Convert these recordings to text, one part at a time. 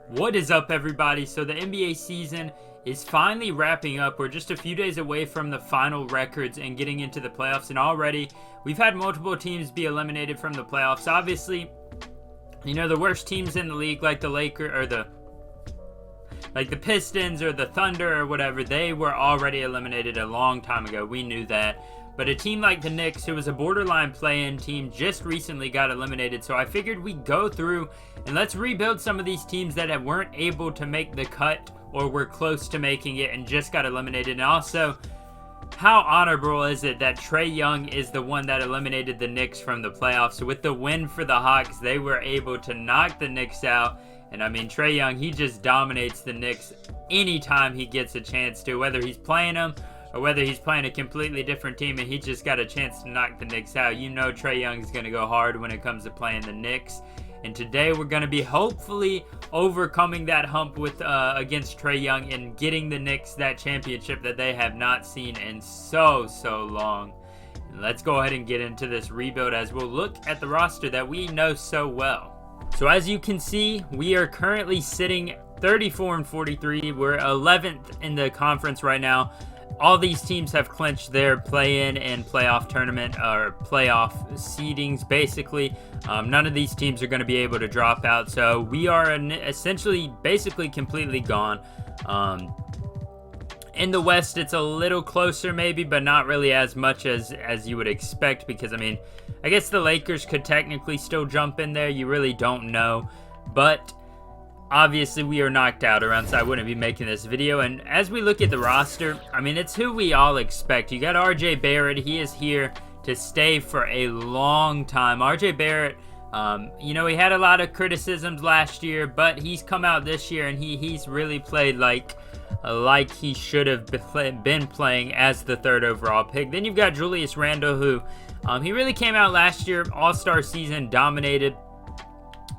What is up, everybody? So the NBA season is finally wrapping up. We're just a few days away from the final records and getting into the playoffs, and already we've had multiple teams be eliminated from the playoffs. Obviously, you know, the worst teams in the league, like the Lakers or the Pistons or the Thunder or whatever, they were already eliminated a long time ago. We knew that. But a team like the Knicks, who was a borderline play-in team, just recently got eliminated. So I figured we'd go through and let's rebuild some of these teams that weren't able to make the cut or were close to making it and just got eliminated. And also, how honorable is it that Trae Young is the one that eliminated the Knicks from the playoffs? So with the win for the Hawks, they were able to knock the Knicks out. And I mean, Trae Young, he just dominates the Knicks anytime he gets a chance to, whether he's playing them or whether he's playing a completely different team and he just got a chance to knock the Knicks out. You know Trae Young is going to go hard when it comes to playing the Knicks. And today we're going to be hopefully overcoming that hump with against Trae Young and getting the Knicks that championship that they have not seen in so long. And let's go ahead and get into this rebuild as we'll look at the roster that we know so well. So as you can see, we are currently sitting 34-43. We're 11th in the conference right now. All these teams have clinched their play-in and playoff tournament or playoff seedings, basically. None of these teams are going to be able to drop out, so we are essentially basically completely gone. In the West, it's a little closer maybe, but not really as much as you would expect, because, I mean, I guess the Lakers could technically still jump in there. You really don't know, but obviously we are knocked out, or else I wouldn't be making this video. And as we look at the roster, I mean, it's who we all expect. You got RJ Barrett. He is here to stay for a long time. RJ Barrett, you know, he had a lot of criticisms last year, but he's come out this year and he's really played like he should have been playing as the third overall pick. Then you've got Julius Randle, who he really came out last year, all-star season, dominated.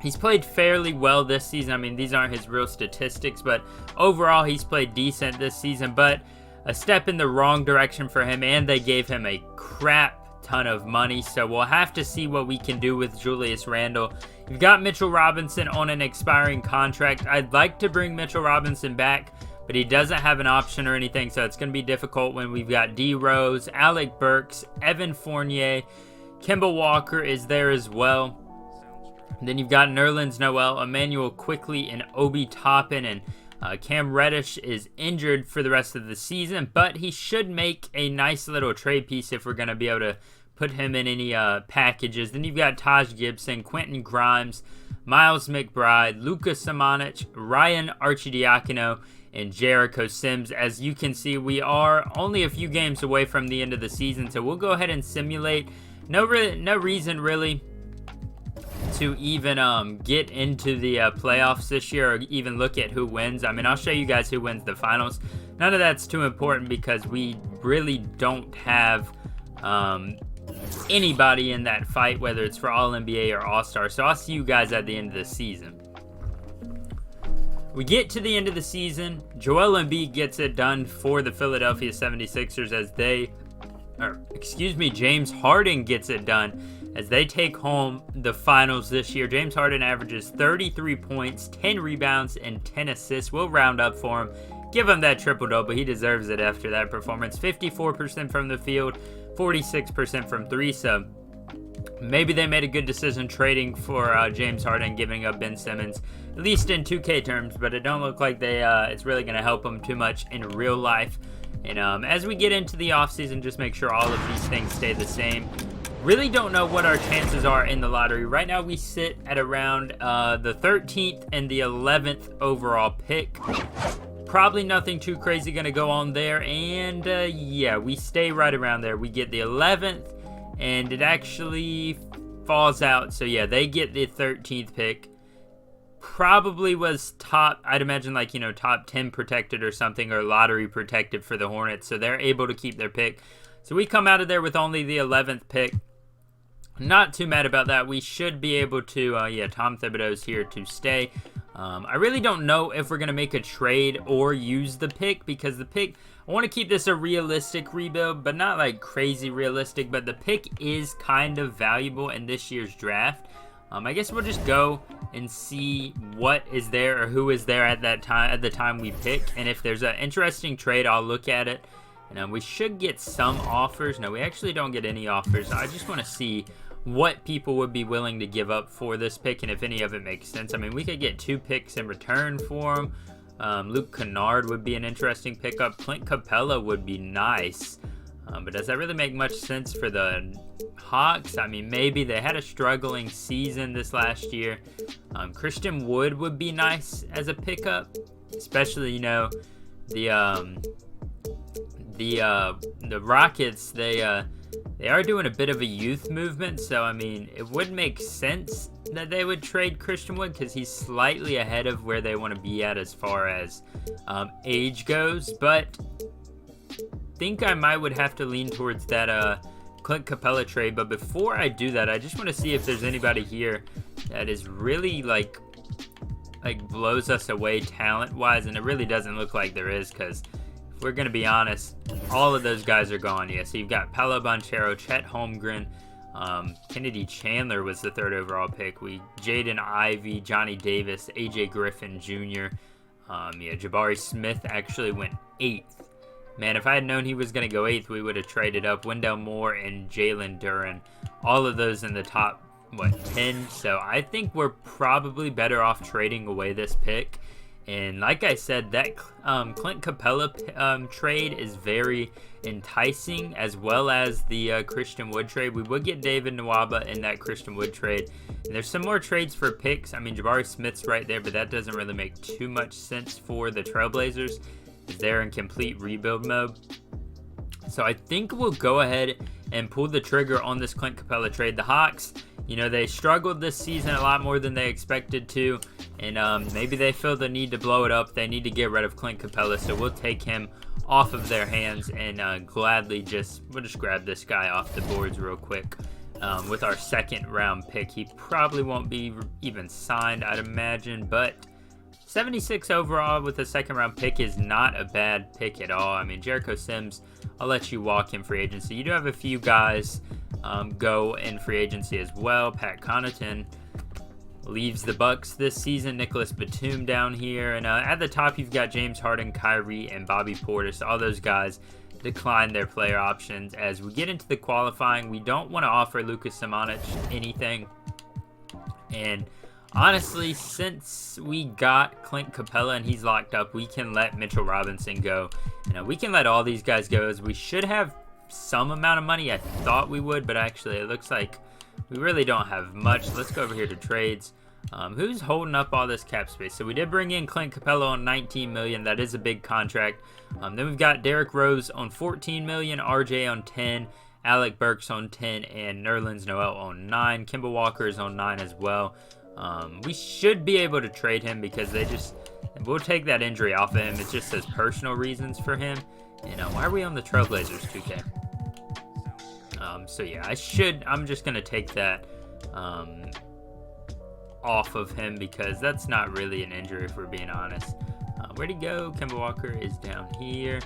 He's played fairly well this season. I mean, these aren't his real statistics, but overall he's played decent this season, but a step in the wrong direction for him, and they gave him a crap ton of money, so we'll have to see what we can do with Julius Randle. You've got Mitchell Robinson on an expiring contract. I'd like to bring Mitchell Robinson back, but he doesn't have an option or anything, so it's going to be difficult when we've got D. Rose, Alec Burks, Evan Fournier, Kemba Walker is there as well. And then you've got Nerlens Noel, Emmanuel Quickley, and Obi Toppin, and Cam Reddish is injured for the rest of the season, but he should make a nice little trade piece if we're going to be able to put him in any packages. Then you've got Taj Gibson, Quentin Grimes, Miles McBride, Luka Samanic, Ryan Arcidiacono, and Jericho Sims. As you can see, we are only a few games away from the end of the season, so we'll go ahead and simulate. No reason really to even get into the playoffs this year, or even look at who wins. I mean, I'll show you guys who wins the finals. None of that's too important because we really don't have anybody in that fight, whether it's for All-NBA or All-Star. So I'll see you guys at the end of the season. We get to the end of the season. Joel Embiid gets it done for the Philadelphia 76ers James Harden gets it done as they take home the finals this year. James Harden averages 33 points, 10 rebounds, and 10 assists. We'll round up for him. Give him that triple-double. He deserves it after that performance. 54% from the field, 46% from three. So maybe they made a good decision trading for James Harden, giving up Ben Simmons, at least in 2K terms, but it don't look like it's really going to help him too much in real life. And as we get into the offseason, just make sure all of these things stay the same. Really don't know what our chances are in the lottery. Right now we sit at around the 13th and the 11th overall pick. Probably nothing too crazy going to go on there. And yeah, we stay right around there. We get the 11th and it actually falls out. So yeah, they get the 13th pick. Probably was top, I'd imagine, like, you know, top 10 protected or something, or lottery protected for the Hornets. So they're able to keep their pick. So we come out of there with only the 11th pick. Not too mad about that. We should be able to, yeah, Tom Thibodeau's here to stay. I really don't know if we're going to make a trade or use the pick, because the pick, I want to keep this a realistic rebuild, but not like crazy realistic, but the pick is kind of valuable in this year's draft. I guess we'll just go and see what is there or who is there at the time we pick. And if there's an interesting trade, I'll look at it. And we should get some offers. No, we actually don't get any offers. I just want to see what people would be willing to give up for this pick and if any of it makes sense. I mean, we could get 2 picks in return for him. Luke Kennard would be an interesting pickup. Clint Capella would be nice. But does that really make much sense for the Hawks? I mean, maybe they had a struggling season this last year. Christian Wood would be nice as a pickup, especially, you know, the Rockets. They are doing a bit of a youth movement, so I mean, it would make sense that they would trade Christian Wood because he's slightly ahead of where they want to be at as far as age goes, but think I would have to lean towards that Clint Capella trade. But before I do that, I just want to see if there's anybody here that is really like blows us away talent wise, and it really doesn't look like there is, because if we're gonna be honest, all of those guys are gone. Yeah, so you've got Paolo Banchero, Chet Holmgren, Kennedy Chandler was the 3rd overall pick. Jaden Ivey, Johnny Davis, AJ Griffin Jr. Jabari Smith actually went 8th. Man, if I had known he was going to go 8th, we would have traded up Wendell Moore and Jalen Duren. All of those in the top, 10? So I think we're probably better off trading away this pick. And like I said, that Clint Capella trade is very enticing, as well as the Christian Wood trade. We would get David Nwaba in that Christian Wood trade. And there's some more trades for picks. I mean, Jabari Smith's right there, but that doesn't really make too much sense for the Trailblazers. They're in complete rebuild mode. So I think we'll go ahead and pull the trigger on this Clint Capella trade. The Hawks, you know, they struggled this season a lot more than they expected to, and maybe they feel the need to blow it up. They need to get rid of Clint Capella, so we'll take him off of their hands and gladly we'll just grab this guy off the boards real quick. With our 2nd round pick, he probably won't be even signed, I'd imagine, but 76 overall with a 2nd round pick is not a bad pick at all. I mean, Jericho Sims, I'll let you walk in free agency. You do have a few guys go in free agency as well. Pat Connaughton leaves the Bucks this season. Nicholas Batum down here. And at the top, you've got James Harden, Kyrie, and Bobby Portis. All those guys decline their player options. As we get into the qualifying, we don't want to offer Lucas Samanic anything. And honestly, since we got Clint Capella and he's locked up, we can let Mitchell Robinson go. You know, we can let all these guys go, as we should have some amount of money. I thought we would, but actually it looks like we really don't have much. Let's go over here to trades. Who's holding up all this cap space? So we did bring in Clint Capella on $19 million. That is a big contract. Then we've got Derrick Rose on $14 million, RJ on $10 million, Alec Burks on $10 million, and Nerlens Noel on $9 million. Kemba Walker is on $9 million as well. We should be able to trade him because we'll take that injury off of him. It just says personal reasons for him. And why are we on the Trailblazers 2K? So yeah, I'm just going to take that off of him because that's not really an injury, if we're being honest. Where'd he go? Kemba Walker is down here.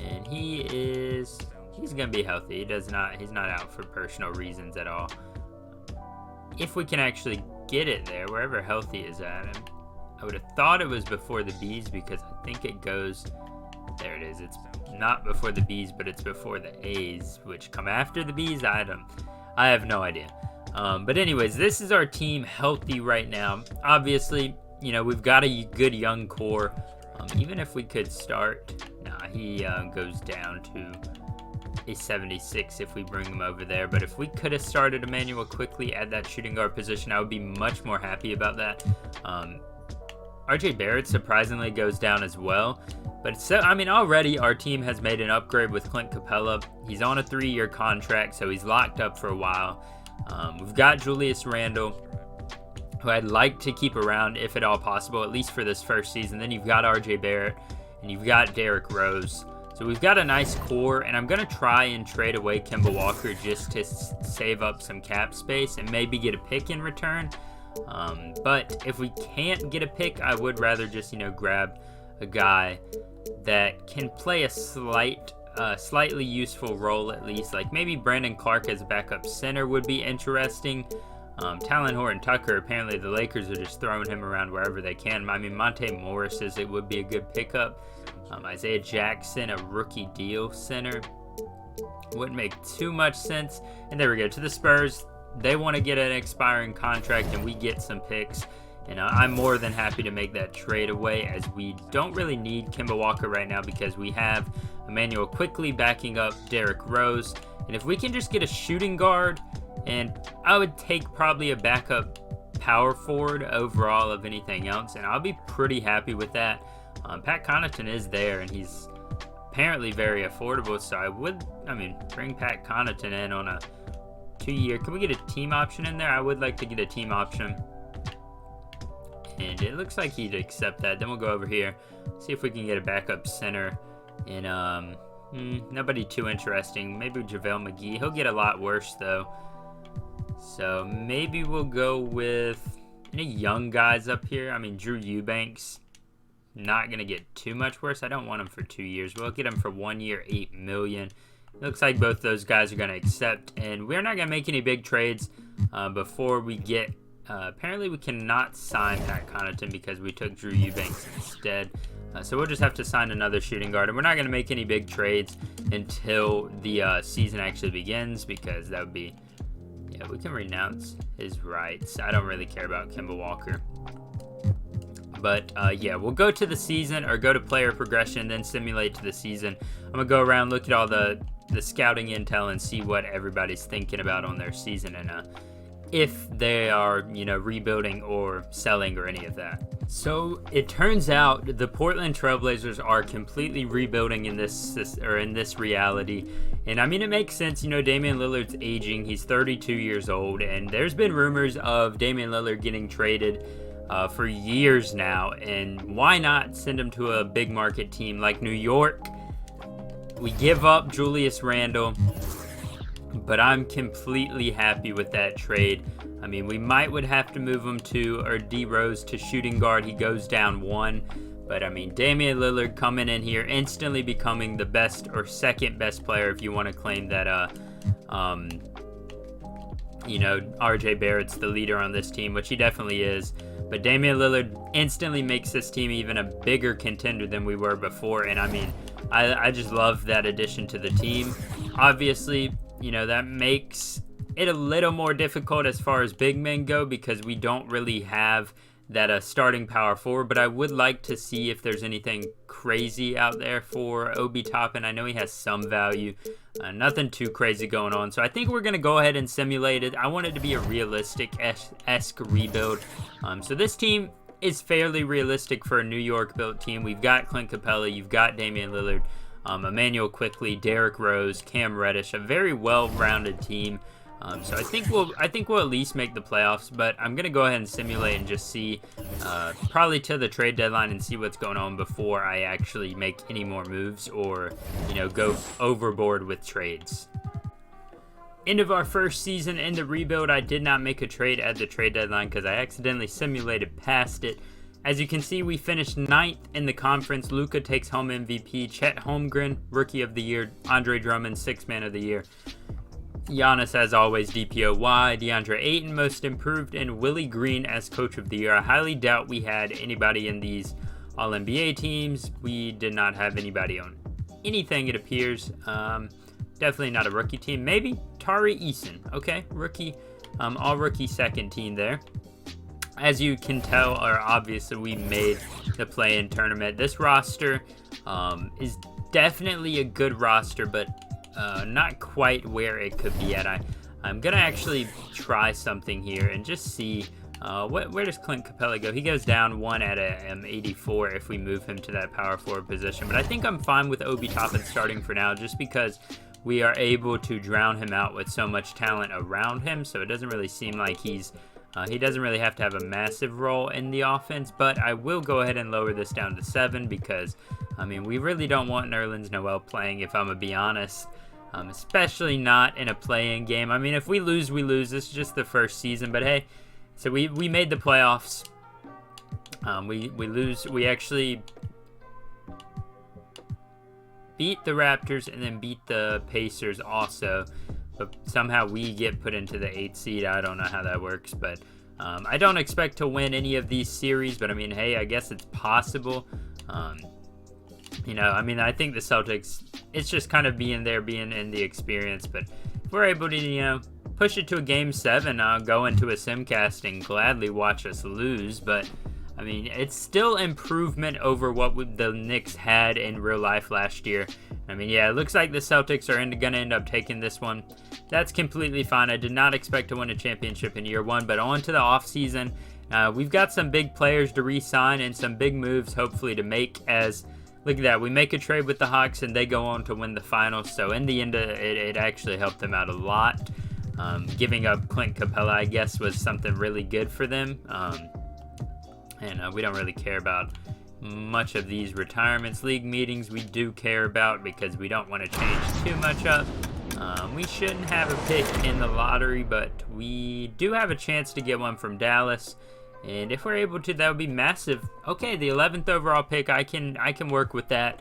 And he's going to be healthy. He's not out for personal reasons at all. If we can actually get it there, wherever healthy is at. And I would have thought it was before the B's because I think it goes, there it is. It's not before the B's, but it's before the A's, which come after the B's. I have no idea. But anyways, this is our team healthy right now. Obviously, you know, we've got a good young core. Even if we could start, he goes down to a 76 if we bring him over there. But if we could have started Emmanuel quickly at that shooting guard position, I would be much more happy about that. RJ Barrett surprisingly goes down as well. But so, I mean, already our team has made an upgrade with Clint Capella. He's on a 3-year contract, so he's locked up for a while. We've got Julius Randle, who I'd like to keep around if at all possible, at least for this first season. Then you've got RJ Barrett, and you've got Derrick Rose. So we've got a nice core, and I'm going to try and trade away Kemba Walker just to save up some cap space and maybe get a pick in return. But if we can't get a pick, I would rather just, grab a guy that can play a slightly useful role at least. Like maybe Brandon Clark as a backup center would be interesting. Talon Horton-Tucker, apparently the Lakers are just throwing him around wherever they can. I mean, Monte Morris says it would be a good pickup. Isaiah Jackson, a rookie deal center. Wouldn't make too much sense. And there we go, to the Spurs. They want to get an expiring contract, and we get some picks. And I'm more than happy to make that trade away, as we don't really need Kemba Walker right now because we have Emmanuel Quickley backing up Derrick Rose. And if we can just get a shooting guard, and I would take probably a backup power forward overall of anything else, and I'll be pretty happy with that. Pat Connaughton is there, and he's apparently very affordable, so bring Pat Connaughton in on a 2-year. Can we get a team option in there? I would like to get a team option. And it looks like he'd accept that. Then we'll go over here, see if we can get a backup center. And nobody too interesting. Maybe JaVale McGee. He'll get a lot worse though. So maybe we'll go with any young guys up here. I mean, Drew Eubanks, not gonna get too much worse. I don't want him for 2 years. We'll get him for 1 year, $8 million. Looks like both those guys are gonna accept, and we're not gonna make any big trades before we get. Apparently we cannot sign Pat Connaughton because we took Drew Eubanks instead. So we'll just have to sign another shooting guard. And we're not going to make any big trades until the season actually begins, because that would be... Yeah, we can renounce his rights. I don't really care about Kemba Walker. But yeah, we'll go to the season, or go to player progression, then simulate to the season. I'm going to go around, look at all the scouting intel and see what everybody's thinking about on their season, and if they are, rebuilding or selling or any of that. So it turns out the Portland Trailblazers are completely rebuilding in this reality. And I mean, it makes sense. Damian Lillard's aging. He's 32 years old, and there's been rumors of Damian Lillard getting traded for years now. And why not send him to a big market team like New York? We give up Julius Randle, but I'm completely happy with that trade. I mean, we would have to move him D Rose to shooting guard. He goes down 1. But I mean, Damian Lillard coming in here, instantly becoming the best or second best player, if you want to claim that, RJ Barrett's the leader on this team, which he definitely is. But Damian Lillard instantly makes this team even a bigger contender than we were before. And I mean, I just love that addition to the team. Obviously, that makes it a little more difficult as far as big men go, because we don't really have that starting power forward. But I would like to see if there's anything crazy out there for Obi Toppin. I know he has some value. Nothing too crazy going on. So I think we're going to go ahead and simulate it. I want it to be a realistic-esque rebuild. So this team is fairly realistic for a New York-built team. We've got Clint Capella. You've got Damian Lillard. Emmanuel Quickley, Derrick Rose, Cam Reddish, a very well-rounded team. So I think we'll at least make the playoffs, but I'm gonna go ahead and simulate and just see, probably to the trade deadline, and see what's going on before I actually make any more moves or go overboard with trades. End of our first season in the rebuild. I did not make a trade at the trade deadline because I accidentally simulated past it. As you can see, we finished 9th in the conference. Luka takes home MVP. Chet Holmgren, Rookie of the Year. Andre Drummond, 6th Man of the Year. Giannis, as always, DPOY. DeAndre Ayton, Most Improved. And Willie Green as Coach of the Year. I highly doubt we had anybody in these All-NBA teams. We did not have anybody on anything, it appears. Definitely not a rookie team. Maybe Tari Eason. Okay, rookie. All-rookie second team there. As you can tell, or obviously, we made the play-in tournament. This roster is definitely a good roster, but not quite where it could be at. I'm going to actually try something here and just see where does Clint Capella go. He goes down 1 at a 84 if we move him to that power forward position. But I think I'm fine with Obi Toppin starting for now, just because we are able to drown him out with so much talent around him. So it doesn't really seem like he doesn't really have to have a massive role in the offense. But I will go ahead and lower this down to 7 because, I mean, we really don't want Nerlens Noel playing, if I'm going to be honest. Especially not in a play-in game. I mean, if we lose, we lose. This is just the first season. But hey, so we made the playoffs. We actually beat the Raptors and then beat the Pacers also. but somehow we get put into the 8th seed. I don't know how that works, but I don't expect to win any of these series, but I mean, hey, I guess it's possible. I think the Celtics, it's just kind of being in the experience, but if we're able to, push it to a game 7, I'll go into a simcast and gladly watch us lose, but I mean, it's still improvement over what the Knicks had in real life last year. I mean, yeah, it looks like the Celtics are going to end up taking this one. That's completely fine. I did not expect to win a championship in year 1, but on to the offseason. We've got some big players to re-sign and some big moves, hopefully, to make as... Look at that. We make a trade with the Hawks, and they go on to win the finals. So, in the end, it actually helped them out a lot. Giving up Clint Capella, I guess, was something really good for them. And we don't really care about much of these retirements. League meetings we do care about because we don't want to change too much up. We shouldn't have a pick in the lottery, but we do have a chance to get one from Dallas. And if we're able to, that would be massive. Okay, the 11th overall pick, I can work with that.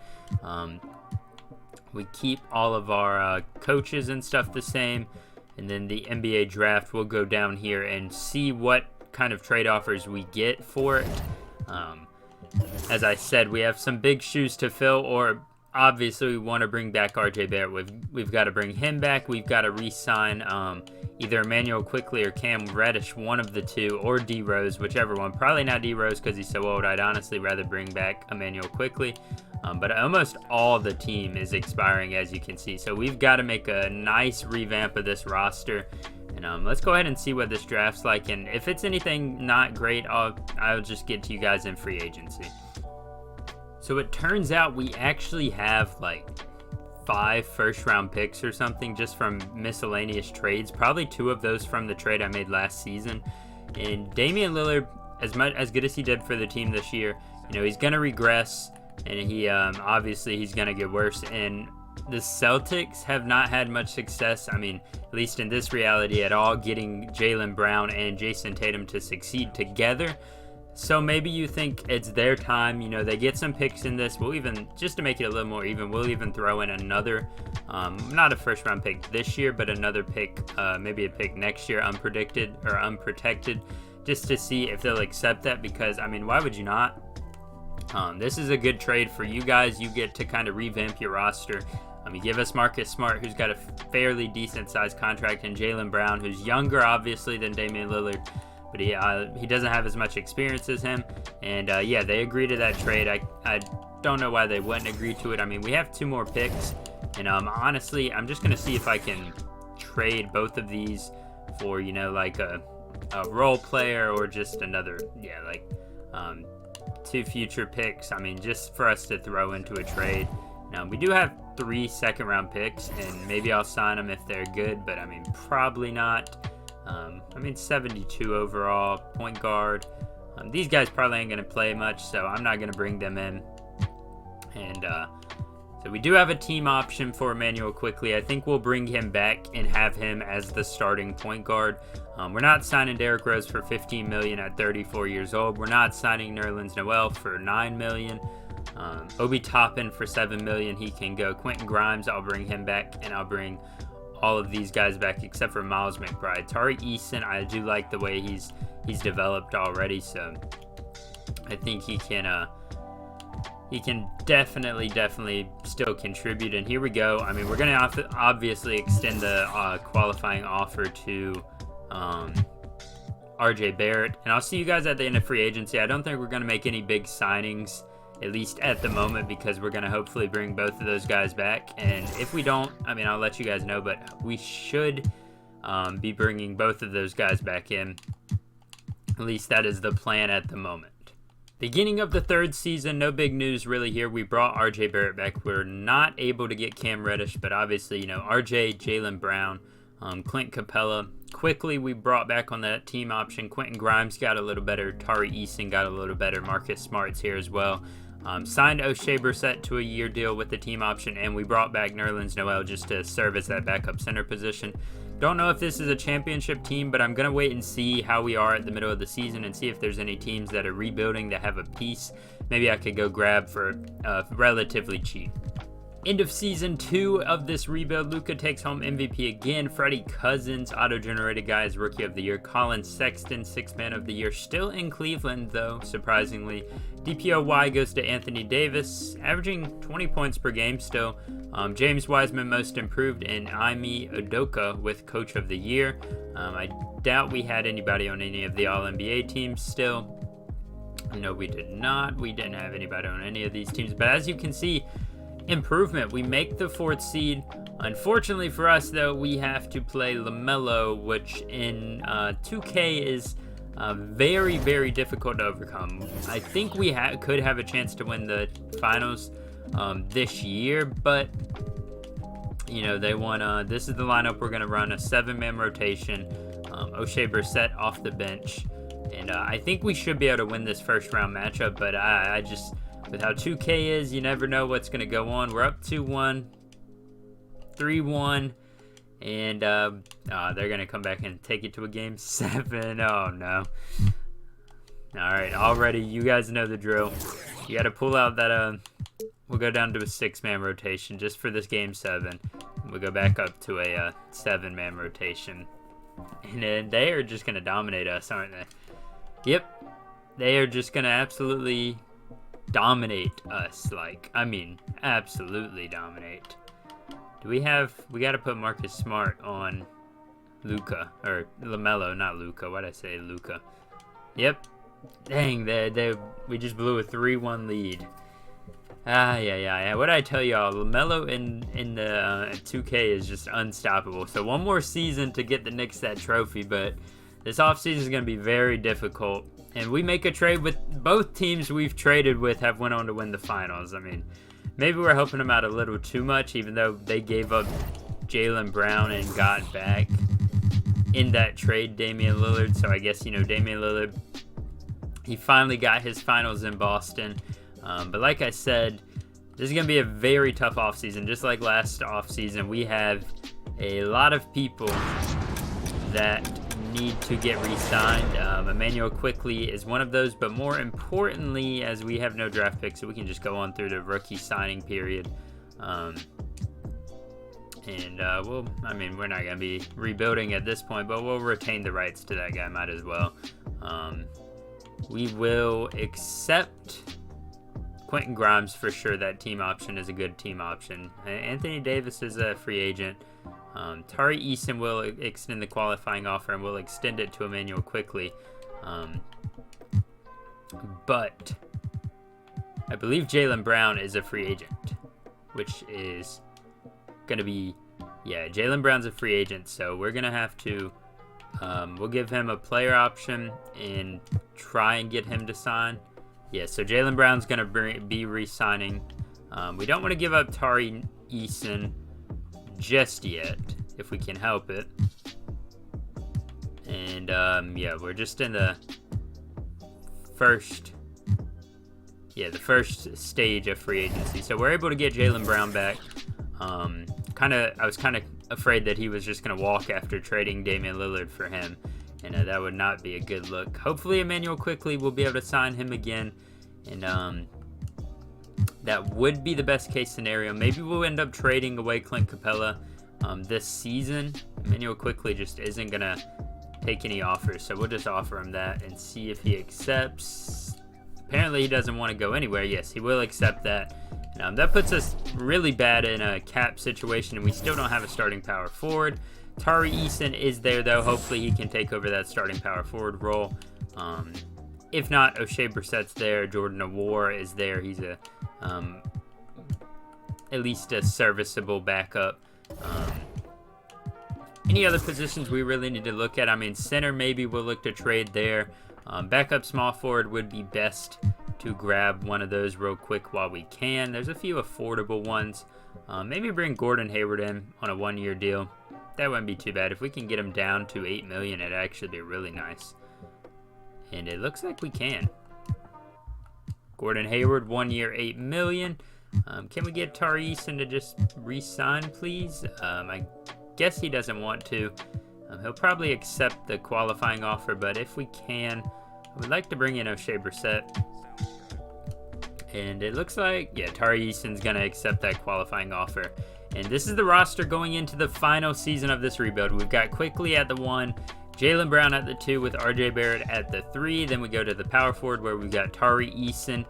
We keep all of our coaches and stuff the same. And then the NBA draft, we'll go down here and see what kind of trade offers we get for it. As I said, we have some big shoes to fill, or obviously we want to bring back RJ Barrett. We've got to bring him back. We've got to re-sign either Emmanuel Quickley or Cam Reddish, one of the two, or D Rose, whichever one. Probably not D Rose because he's so old. I'd honestly rather bring back Emmanuel Quickley. But almost all the team is expiring, as you can see. So we've got to make a nice revamp of this roster. And let's go ahead and see what this draft's like. And if it's anything not great, I'll just get to you guys in free agency. So it turns out we actually have like 5 first-round picks or something just from miscellaneous trades. Probably 2 of those from the trade I made last season. And Damian Lillard, as good as he did for the team this year, he's going to regress. And he obviously he's going to get worse. And the Celtics have not had much success, I mean, at least in this reality at all, getting Jaylen Brown and Jason Tatum to succeed together. So maybe you think it's their time. They get some picks in this. We'll even, just to make it a little more even, we'll even throw in another, not a first round pick this year, but another pick, maybe a pick next year, unpredicted or unprotected, just to see if they'll accept that. Because, I mean, why would you not? This is a good trade for you guys. You get to kind of revamp your roster. You give us Marcus Smart, who's got a fairly decent-sized contract, and Jaylen Brown, who's younger, obviously, than Damian Lillard, but he doesn't have as much experience as him. And, yeah, they agree to that trade. I don't know why they wouldn't agree to it. I mean, we have 2 more picks, and honestly, I'm just going to see if I can trade both of these for, like a role player or just another, 2 future picks. I mean, just for us to throw into a trade. Now, we do have 3 second-round picks, and maybe I'll sign them if they're good, but, I mean, probably not. 72 overall, point guard. These guys probably ain't going to play much, so I'm not going to bring them in. And so we do have a team option for Emmanuel Quickley. I think we'll bring him back and have him as the starting point guard. We're not signing Derrick Rose for $15 million at 34 years old. We're not signing Nerlens Noel for $9 million. Obi Toppin for $7 million. He can go. Quentin Grimes, I'll bring him back, and I'll bring all of these guys back except for Miles McBride. Tari Eason, I do like the way he's developed already, so I think he can definitely still contribute. And here we go. I mean, we're going to obviously extend the qualifying offer to RJ Barrett, and I'll see you guys at the end of free agency. I don't think we're going to make any big signings, at least at the moment, because we're going to hopefully bring both of those guys back. And if we don't, I mean, I'll let you guys know, but we should be bringing both of those guys back in. At least that is the plan at the moment. Beginning of the 3rd season, no big news really here. We brought RJ Barrett back. We're not able to get Cam Reddish, but obviously, RJ, Jaylen Brown, Clint Capella. Quickly, we brought back on that team option. Quentin Grimes got a little better. Tari Eason got a little better. Marcus Smart's here as well. Signed O'Shea Brissett to a year deal with the team option, and we brought back Nerlens Noel just to serve as that backup center position. Don't know if this is a championship team, but I'm going to wait and see how we are at the middle of the season and see if there's any teams that are rebuilding that have a piece maybe I could go grab for relatively cheap. End of season 2 of this rebuild. Luka takes home MVP again. Freddie Cousins, auto-generated guys, Rookie of the Year. Colin Sexton, Sixth Man of the Year. Still in Cleveland, though, surprisingly. DPOY goes to Anthony Davis, averaging 20 points per game still. James Wiseman, Most Improved, and Ime Udoka with Coach of the Year. I doubt we had anybody on any of the All-NBA teams still. No, we did not. We didn't have anybody on any of these teams. But as you can see, improvement. We make the 4th seed. Unfortunately for us, though, we have to play LaMelo, which in 2K is very, very difficult to overcome. I think we could have a chance to win the finals this year, but you know, they won. This is the lineup we're going to run, a 7-man rotation. O'Shea Brissett off the bench, and I think we should be able to win this first round matchup, but I just, with how 2K is, you never know what's going to go on. We're up 2-1, 3-1, and they're going to come back and take it to a game 7. Oh, no. All right, already, you guys know the drill. You got to pull out that, we'll go down to a 6-man rotation just for this game 7. We'll go back up to a 7-man rotation. And then they are just going to dominate us, aren't they? Yep. They are just going to absolutely dominate us. Like, I mean, absolutely dominate. Do we got to put Marcus Smart on Luka, or LaMelo, not Luka. Why'd I say Luka? Yep. Dang, we just blew a 3-1 lead. Yeah. What did I tell y'all? LaMelo in the 2K is just unstoppable. So one more season to get the Knicks that trophy, but this offseason is going to be very difficult. And we make a trade with both teams we've traded with have went on to win the finals. I mean, maybe we're helping them out a little too much, even though they gave up Jaylen Brown and got back in that trade Damian Lillard. So I guess, you know, Damian Lillard, he finally got his finals in Boston. But like I said, this is going to be a very tough offseason. Just like last offseason, we have a lot of people that need to get re-signed. Emmanuel Quickley is one of those, but more importantly, as we have no draft picks, so we can just go on through the rookie signing period. We're not going to be rebuilding at this point, but we'll retain the rights to that guy, might as well. We will accept Quentin Grimes for sure. That team option is a good team option. Anthony Davis is a free agent. Tari Eason will extend the qualifying offer, and we'll extend it to Emmanuel Quickley. But I believe Jaylen Brown is a free agent, which is going to be, Jaylen Brown's a free agent, so we're going to have to, we'll give him a player option and try and get him to sign. Yeah, so Jaylen Brown's going to be re-signing. We don't want to give up Tari Eason just yet, if we can help it. And, we're just in the first stage of free agency. So we're able to get Jaylen Brown back. I was kind of afraid that he was just going to walk after trading Damian Lillard for him. And that would not be a good look. Hopefully Emmanuel Quickley will be able to sign him again. And that would be the best case scenario. Maybe we'll end up trading away Clint Capella this season. Emmanuel Quickley just isn't going to take any offers. So we'll just offer him that and see if he accepts. Apparently he doesn't want to go anywhere. Yes, he will accept that. That puts us really bad in a cap situation, and we still don't have a starting power forward. Tari Eason is there, though. Hopefully he can take over that starting power forward role. If not, O'Shea Brissett's there. Jordan Awar is there. He's at least a serviceable backup. Any other positions we really need to look at? I mean, center, maybe we'll look to trade there. Backup small forward would be best to grab one of those real quick while we can. There's a few affordable ones. Maybe bring Gordon Hayward in on a 1-year deal. That wouldn't be too bad. If we can get him down to $8 million, it'd actually be really nice. And it looks like we can. Gordon Hayward, 1 year, $8 million. Can we get Tari Eason to just re-sign, please? I guess he doesn't want to. He'll probably accept the qualifying offer, but if we can, I would like to bring in O'Shea Brissett. And it looks like, yeah, Tari Eason's going to accept that qualifying offer. And this is the roster going into the final season of this rebuild. We've got Quickly at the 1, Jaylen Brown at the 2 with RJ Barrett at the 3. Then we go to the power forward where we've got Tari Eason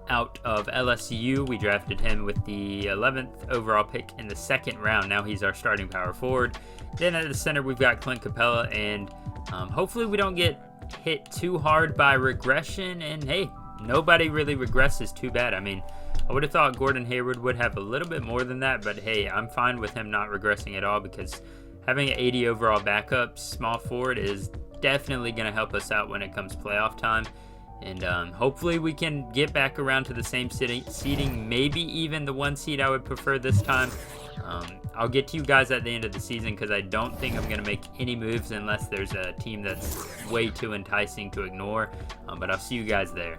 out of LSU. We drafted him with the 11th overall pick in the 2nd round. Now he's our starting power forward. Then at the center, we've got Clint Capella. And hopefully we don't get hit too hard by regression. And hey, nobody really regresses too bad. I mean, I would have thought Gordon Hayward would have a little bit more than that, but hey, I'm fine with him not regressing at all because having an 80 overall backup small forward is definitely going to help us out when it comes playoff time. And hopefully we can get back around to the same seeding, maybe even the 1 seed I would prefer this time. I'll get to you guys at the end of the season because I don't think I'm going to make any moves unless there's a team that's way too enticing to ignore. But I'll see you guys there.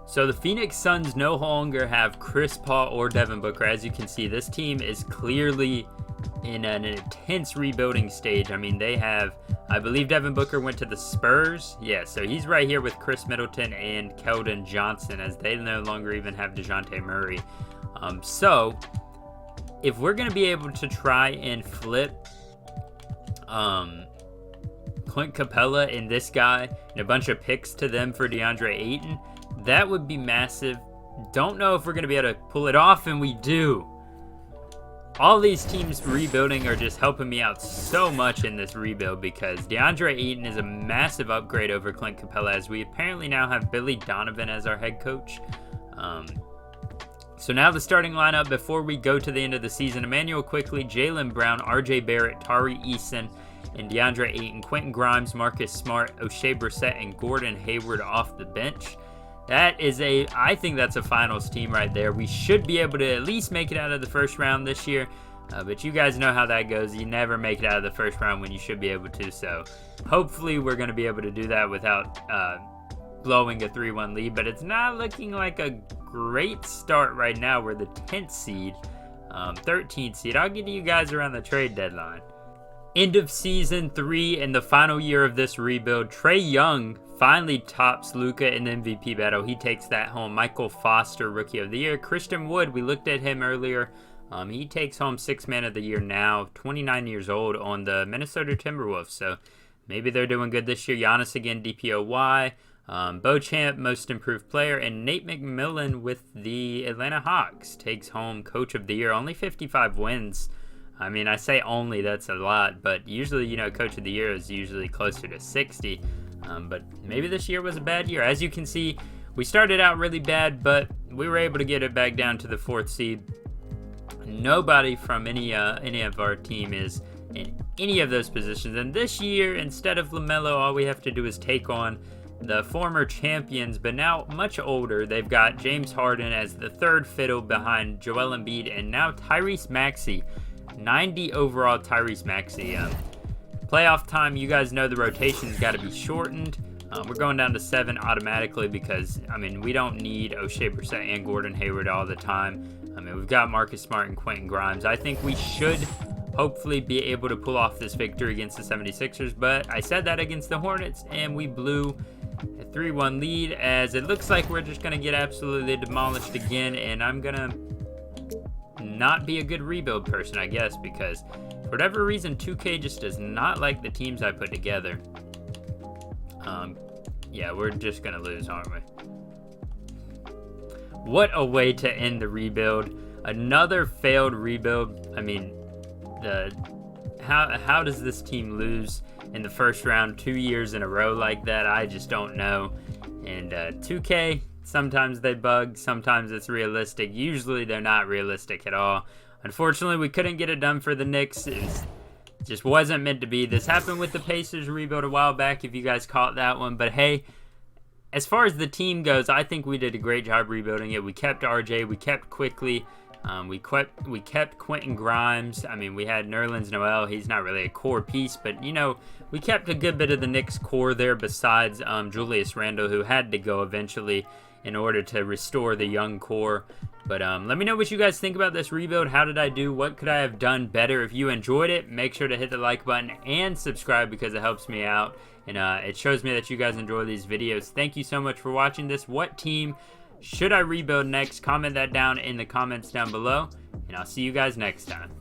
So the Phoenix Suns no longer have Chris Paul or Devin Booker. As you can see, this team is clearly in an intense rebuilding stage. I mean, they have, I believe Devin Booker went to the Spurs. Yeah, so he's right here with Chris Middleton and Keldon Johnson as they no longer even have DeJounte Murray. So if we're going to be able to try and flip Clint Capella and this guy and a bunch of picks to them for DeAndre Ayton, that would be massive. Don't know if we're going to be able to pull it off, and we do. All these teams rebuilding are just helping me out so much in this rebuild because DeAndre Ayton is a massive upgrade over Clint Capella as we apparently now have Billy Donovan as our head coach. So now the starting lineup before we go to the end of the season: Emmanuel Quickly, Jaylen Brown, RJ Barrett, Tari Eason, and DeAndre Ayton, Quentin Grimes, Marcus Smart, O'Shea Brissett, and Gordon Hayward off the bench. That is I think that's a finals team right there. We should be able to at least make it out of the first round this year. But you guys know how that goes. You never make it out of the first round when you should be able to. So hopefully we're going to be able to do that without blowing a 3-1 lead. But it's not looking like a great start right now. We're the 10th seed, 13th seed. I'll get to you guys around the trade deadline. End of season 3 and the final year of this rebuild. Trae Young finally tops Luka in the MVP battle. He takes that home. Michael Foster, Rookie of the Year. Christian Wood, we looked at him earlier. He takes home 6th Man of the Year now, 29 years old on the Minnesota Timberwolves. So maybe they're doing good this year. Giannis again, DPOY. Beauchamp, Most Improved Player. And Nate McMillan with the Atlanta Hawks takes home Coach of the Year. Only 55 wins. I mean, I say only, that's a lot. But usually, you know, Coach of the Year is usually closer to 60. But maybe this year was a bad year. As you can see, we started out really bad, but we were able to get it back down to the 4th seed. Nobody from any of our team is in any of those positions. And this year, instead of LaMelo, all we have to do is take on the former champions, but now much older. They've got James Harden as the 3rd fiddle behind Joel Embiid, and now Tyrese Maxey, 90 overall Tyrese Maxey. Playoff time, you guys know the rotation's got to be shortened. We're going down to 7 automatically because, I mean, we don't need O'Shea Brissett and Gordon Hayward all the time. I mean, we've got Marcus Smart and Quentin Grimes. I think we should hopefully be able to pull off this victory against the 76ers, but I said that against the Hornets, and we blew a 3-1 lead as it looks like we're just going to get absolutely demolished again, and I'm going to not be a good rebuild person, I guess, because for whatever reason, 2K just does not like the teams I put together. Yeah, we're just going to lose, aren't we? What a way to end the rebuild. Another failed rebuild. I mean, how does this team lose in the first round 2 years in a row like that? I just don't know. And 2K, sometimes they bug, sometimes it's realistic. Usually they're not realistic at all. Unfortunately, we couldn't get it done for the Knicks. It just wasn't meant to be. This happened with the Pacers rebuild a while back, if you guys caught that one. But hey, as far as the team goes, I think we did a great job rebuilding it. We kept RJ, we kept Quickly, we kept Quentin Grimes. I mean, we had Nerlens Noel. He's not really a core piece, but, you know, we kept a good bit of the Knicks core there besides Julius Randle, who had to go eventually in order to restore the young core. But let me know what you guys think about this rebuild. How did I do? What could I have done better? If you enjoyed it, make sure to hit the like button and subscribe because it helps me out. And it shows me that you guys enjoy these videos. Thank you so much for watching this. What team Should I rebuild next? Comment that down in the comments down below, and I'll see you guys next time.